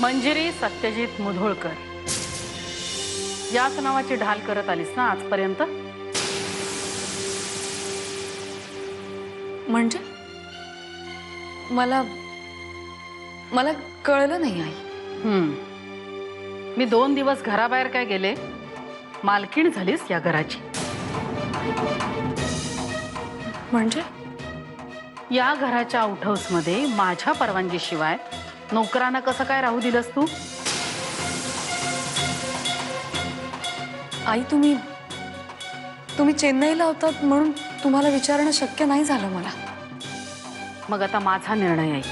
मंजिरी सत्यजित मुधोळकर याच नावाची ढाल करत आलीस ना आजपर्यंत? म्हणजे मला मला कळलं नाही आई. मी 2 दिवस घराबाहेर काय गेले, मालकीण झालीस या घराची. म्हणजे या घराच्या आउटहाऊसमध्ये माझ्या परवानगीशिवाय नोकरांना कसं काय राहू दिलंस तू? आई तुम्ही चेन्नईला होतात म्हणून तुम्हाला विचारणं शक्य नाही झालं मला. मग आता माझा निर्णय ऐक.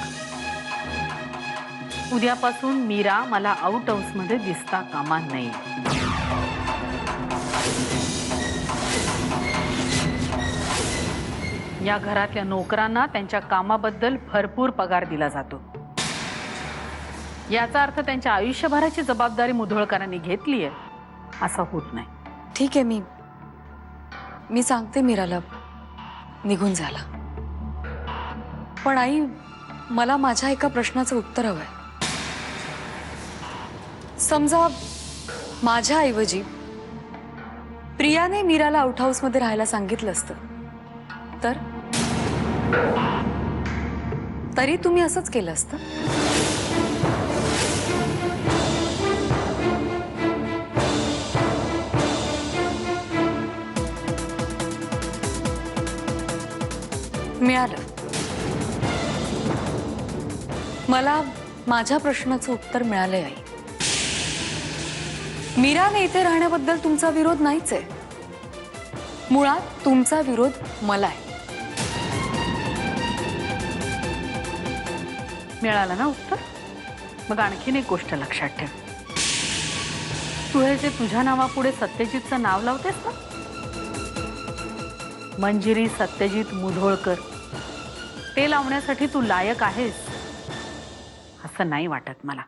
उद्यापासून मीरा मला आउट हाऊसमध्ये दिसता कामा नये. या घरातल्या नोकरांना त्यांच्या कामाबद्दल भरपूर पगार दिला जातो. याचा अर्थ त्यांच्या आयुष्यभराची जबाबदारी मुधोळकरांनी घेतली आहे असं होत नाही. ठीक आहे, मी सांगते मीराला निघून झाला. पण आई मला माझ्या एका प्रश्नाचं उत्तर हवंय. समजा माझ्या ऐवजी प्रियाने मीराला आउट हाऊस मध्ये राहायला सांगितलं असतं तर तरी तुम्ही असंच केलं असतं? मिळालं. मला माझ्या प्रश्नाचं उत्तर मिळालंय आई. मीराने इथे राहण्याबद्दल तुमचा विरोध नाहीच आहे. मुळात तुमचा विरोध मला आहे. मिळालं ना उत्तर? मग आणखीन एक गोष्ट लक्षात ठेव. तू हे जे तुझ्या नावापुढे सत्यजितचं नाव लावतेस ना, मंजिरी सत्यजित मुधोळकर, ते लावण्यासाठी तू लायक आहेस असं नाही वाटत मला.